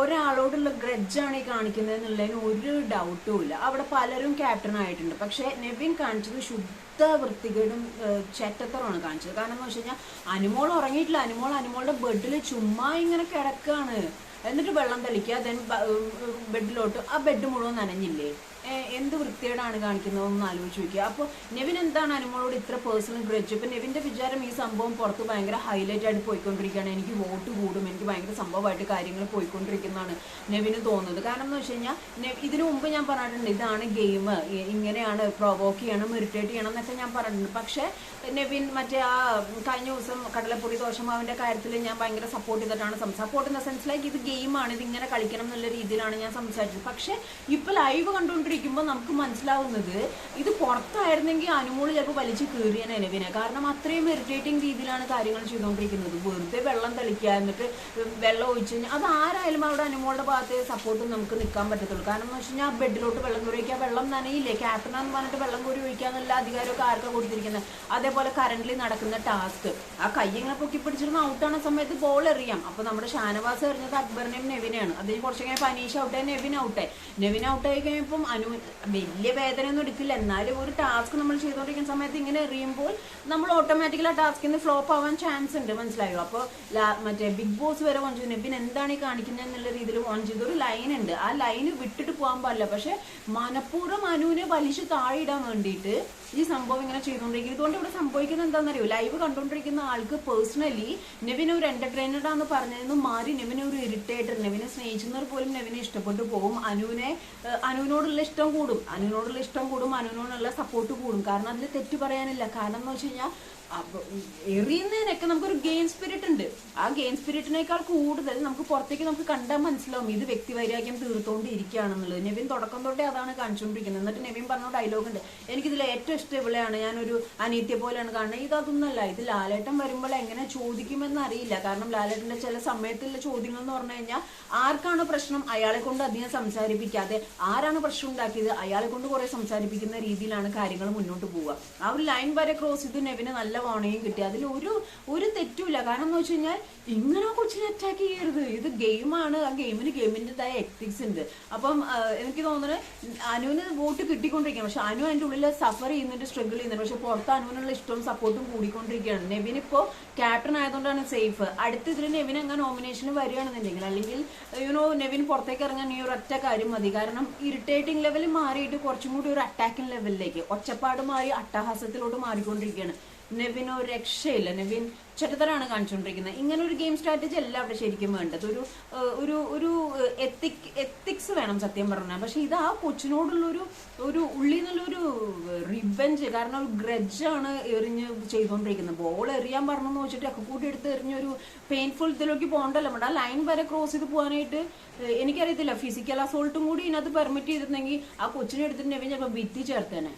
ഒരാളോടുള്ള ഗ്രഡ്ജാണ് ഈ കാണിക്കുന്നത് എന്നുള്ളതിന് ഒരു ഡൗട്ടും ഇല്ല. അവിടെ പലരും ക്യാപ്റ്റൻ ആയിട്ടുണ്ട്. പക്ഷെ നെവിൻ കാണിച്ചത് ശുദ്ധ വൃത്തികേടും ചെറ്റത്തരമാണ് കാണിച്ചത്. കാരണം എന്ന് വെച്ച് കഴിഞ്ഞാൽ അനുമോൾ ഉറങ്ങിയിട്ടില്ല. അനുമോളുടെ ബെഡിൽ ചുമ്മാ ഇങ്ങനെ കിടക്കാണ്. എന്നിട്ട് വെള്ളം തെളിക്കുക, ദെൻ ബെഡിലോട്ട്. ആ ബെഡ് മുഴുവൻ നനഞ്ഞില്ലേ? എന്ത് വൃത്തികേടാണ് കാണിക്കുന്നതെന്ന് ആലോചിച്ച് നോക്കുക. അപ്പോൾ നെവിൻ എന്താണ് അനുമോളോട് ഇത്ര പേഴ്സണൽ ഗ്രഡ്ജ്? ഇപ്പം നെവിൻ്റെ വിചാരം ഈ സംഭവം പുറത്ത് ഭയങ്കര ഹൈലൈറ്റ് ആയിട്ട് പോയിക്കൊണ്ടിരിക്കുകയാണ്, എനിക്ക് വോട്ട് കൂടും, എനിക്ക് ഭയങ്കര സംഭവമായിട്ട് കാര്യങ്ങൾ പോയിക്കൊണ്ടിരിക്കുന്നതാണ് നെവിന് തോന്നുന്നത്. കാരണം എന്ന് വെച്ച് കഴിഞ്ഞാൽ ഇതിനു മുമ്പ് ഞാൻ പറഞ്ഞിട്ടുണ്ട് ഇതാണ് ഗെയിം, ഇങ്ങനെയാണ് പ്രൊവോക്ക് ചെയ്യണം, ഇറിറ്റേറ്റ് ചെയ്യണം എന്നൊക്കെ ഞാൻ പറഞ്ഞിട്ടുണ്ട്. പക്ഷേ നെവിൻ മറ്റേ ആ കഴിഞ്ഞ ദിവസം കടലപ്പൊടി ദോശമാവിൻ്റെ കാര്യത്തിൽ ഞാൻ ഭയങ്കര സപ്പോർട്ട് ചെയ്തിട്ടാണ് support in the sense like ഇത് ഗെയിമാണ്, ഇത് ഇങ്ങനെ കളിക്കണം എന്നുള്ള രീതിയിലാണ് ഞാൻ സംസാരിച്ചത്. പക്ഷേ ഇപ്പോൾ ലൈവ് കണ്ടുകൊണ്ടിരിക്കുമ്പോൾ നമുക്ക് മനസ്സിലാവുന്നത് ഇത് പുറത്തായിരുന്നെങ്കിൽ അനുമോള് ചിലപ്പോൾ വലിച്ചു കീറിയ നെവിനെ. കാരണം അത്രയും ഇറിറ്റേറ്റിംഗ് രീതിയിലാണ് കാര്യങ്ങൾ ചെയ്തുകൊണ്ടിരിക്കുന്നത്. വെറുതെ വെള്ളം തെളിക്കുക, എന്നിട്ട് വെള്ളം ഒഴിച്ചു കഴിഞ്ഞാൽ അത് ആരായാലും അവിടെ അനുമോളുടെ ഭാഗത്ത് സപ്പോർട്ട് നമുക്ക് നിൽക്കാൻ പറ്റത്തുള്ളൂ. കാരണം എന്ന് വെച്ച് കഴിഞ്ഞാൽ ആ ബെഡിലോട്ട് വെള്ളം കോരി ഒഴിക്കുക, വെള്ളം നനയില്ലേ? ക്യാപ്റ്റനാന്ന് പറഞ്ഞിട്ട് വെള്ളം കോരി ഒഴിക്കുക എന്നുള്ള അധികാരമൊക്കെ ആർക്കാണ് കൊടുത്തിരിക്കുന്നത്? അതേപോലെ കറന്റ്ലി നടക്കുന്ന ടാസ്ക്, ആ കൈ ഇങ്ങനെ പൊക്കി പിടിച്ചിരുന്ന ഔട്ടാണ് സമയത്ത് ബോൾ എറിയാം. അപ്പോൾ നമ്മുടെ ഷാനവാസ് എറിഞ്ഞത് അക്ബറിനെയും നെവിനെയാണ്. അതിന് കുറച്ച് കഴിഞ്ഞപ്പോൾ അനീഷ് ഔട്ടായി, നെവിൻ ഔട്ടായി കഴിയുമ്പം വലിയ വേദനയൊന്നും എടുക്കില്ല. എന്നാലും ഒരു ടാസ്ക് നമ്മൾ ചെയ്തുകൊണ്ടിരിക്കുന്ന സമയത്ത് ഇങ്ങനെ എറിയുമ്പോൾ നമ്മൾ ഓട്ടോമാറ്റിക്കലി ആ ടാസ്കിൽ നിന്ന് ഫ്ലോപ്പ് ആവാൻ ചാൻസ് ഉണ്ട്. മനസ്സിലായോ? അപ്പോൾ മറ്റേ ബിഗ് ബോസ് വരെ ഓൺ ചെയ്തു നെവിൻ എന്താണ് ഈ കാണിക്കുന്നത് എന്നുള്ള രീതിയിൽ ഓൺ ചെയ്ത ഒരു ലൈൻ ഉണ്ട്. ആ ലൈന് വിട്ടിട്ട് പോകാൻ പാടില്ല. പക്ഷെ മനഃപൂർവ്വം അനുവിനെ വലിച്ചു താഴെയിടാൻ വേണ്ടിയിട്ട് ഈ സംഭവം ഇങ്ങനെ ചെയ്തുകൊണ്ടിരിക്കും. ഇതുകൊണ്ട് ഇവിടെ സംഭവിക്കുന്നത് എന്താണെന്നറിയോ? ലൈവ് കണ്ടുകൊണ്ടിരിക്കുന്ന ആൾക്ക് പേഴ്സണലി നെവിൻ ഒരു എന്റർടൈനറാന്ന് പറഞ്ഞതെന്ന് മാറി നെവിൻ ഒരു ഇറിറ്റേറ്റർ, നെവിനെ സ്നേഹിക്കുന്നവർ പോലും നെവിനെ ഇഷ്ടപ്പെട്ടു പോകും. അനുവിനോടുള്ള ഇഷ്ടം കൂടും, അനുവിനോടുള്ള സപ്പോർട്ട് കൂടും. കാരണം അതിൽ തെറ്റ് പറയാനില്ല. കാരണം എന്ന് വെച്ച് കഴിഞ്ഞാൽ എറിയുന്നതിനൊക്കെ നമുക്കൊരു ഗെയിം സ്പിരിറ്റ് ഉണ്ട്. ആ ഗെയിം സ്പിരിറ്റിനേക്കാൾ കൂടുതൽ നമുക്ക് പുറത്തേക്ക് നമുക്ക് കണ്ടാൽ മനസ്സിലാവും ഇത് വ്യക്തിവൈരാഗ്യം തീർത്തുകൊണ്ടിരിക്കുകയാണെന്നുള്ളത്. നെവിൻ തുടക്കം തൊട്ടേ അതാണ് കാണിച്ചുകൊണ്ടിരിക്കുന്നത്. എന്നിട്ട് നെവിൻ പറഞ്ഞ ഡയലോഗ് ഉണ്ട്, എനിക്കിതിൽ ഏറ്റവും ഇഷ്ടം ഇവിടെയാണ്, ഞാനൊരു അനീത്യ പോലെയാണ് കാണുന്നത്. ഇതൊന്നല്ല, ഇത് ലാലേട്ടൻ വരുമ്പോൾ എങ്ങനെ ചോദിക്കുമെന്ന് അറിയില്ല. കാരണം ലാലേട്ടൻ്റെ ചില സമയത്തുള്ള ചോദ്യങ്ങൾ എന്ന് പറഞ്ഞു കഴിഞ്ഞാൽ ആർക്കാണ് പ്രശ്നം അയാളെ കൊണ്ട് അധികം സംസാരിപ്പിക്കാതെ, ആരാണ് പ്രശ്നം ഉണ്ടാക്കിയത് അയാളെ കൊണ്ട് കുറെ സംസാരിപ്പിക്കുന്ന രീതിയിലാണ് കാര്യങ്ങൾ മുന്നോട്ട് പോവുക. ആ ഒരു ലൈൻ വരെ ക്രോസ് ചെയ്ത് നെവിന് നല്ല വാണിയും കിട്ടി. അതിൽ ഒരു തെറ്റുമില്ല. കാരണം എന്ന് വെച്ച് കഴിഞ്ഞാൽ ഇങ്ങനെ കൊച്ചിനെ അറ്റാക്ക് ചെയ്യരുത്. ഇത് ഗെയിമാണ്. ആ ഗെയിമിൻ്റെതായ എത്തിക്സ് ഉണ്ട്. അപ്പം എനിക്ക് തോന്നുന്നത് അനുവിന് വോട്ട് കിട്ടിക്കൊണ്ടിരിക്കുകയാണ്. പക്ഷെ അനു അതിൻ്റെ ഉള്ളിൽ സഫർ ചെയ്യുന്നുണ്ട്, സ്ട്രഗിൾ ചെയ്യുന്നുണ്ട്. പക്ഷെ പുറത്ത് അനുവിനുള്ള ഇഷ്ടവും സപ്പോർട്ടും കൂടിക്കൊണ്ടിരിക്കുകയാണ്. നെവിൻ ഇപ്പോൾ ക്യാപ്റ്റൻ ആയതുകൊണ്ടാണ് സേഫ്. അടുത്ത ഇതിൽ നെവിൻ അങ്ങനെ നോമിനേഷന് വരികയാണെന്നുണ്ടെങ്കിൽ, അല്ലെങ്കിൽ നെവിൻ പുറത്തേക്ക് ഇറങ്ങാൻ ഈ ഒരു ഒറ്റ കാര്യം മതി. കാരണം ഇറിറ്റേറ്റിംഗ് ലെവൽ മാറിയിട്ട് കുറച്ചും കൂടി ഒരു അറ്റാക്കിംഗ് ലെവലിലേക്ക്, ഒച്ചപ്പാട് മാറി അട്ടഹാസത്തിലോട്ട് മാറിക്കൊണ്ടിരിക്കുകയാണ്. നെവിൻ ഒരു രക്ഷയില്ല. നെവിൻ ചെറ്റത്തരാണ് കാണിച്ചുകൊണ്ടിരിക്കുന്നത്. ഇങ്ങനെ ഒരു ഗെയിം സ്ട്രാറ്റജി അല്ല അവിടെ ശരിക്കും വേണ്ടത്. ഒരു എത്തിക്സ് വേണം സത്യം പറഞ്ഞാൽ. പക്ഷെ ഇത് ആ കൊച്ചിനോടുള്ളൊരു ഉള്ളിൽ നിന്നുള്ളൊരു റിവെഞ്ച്, കാരണം ഒരു ഗ്രഡ്ജാണ് എറിഞ്ഞ് ചെയ്തുകൊണ്ടിരിക്കുന്നത്. ബോൾ എറിയാൻ പറഞ്ഞെന്ന് വെച്ചിട്ട് ഒക്കെ കൂടി എടുത്ത് എറിഞ്ഞൊരു പെയിൻഫുൾ ഇതിലേക്ക് പോകണ്ടല്ലോ. ആ ലൈൻ വരെ ക്രോസ് ചെയ്ത് പോകാനായിട്ട് എനിക്കറിയത്തില്ല. ഫിസിക്കൽ അസോൾട്ടും കൂടി ഇതിനകത്ത് പെർമിറ്റ് ചെയ്തിരുന്നെങ്കിൽ ആ കൊച്ചിനെ എടുത്തിട്ട് നെവിൻ ചിലപ്പോൾ ഭിത്തി ചേർത്തേനെ.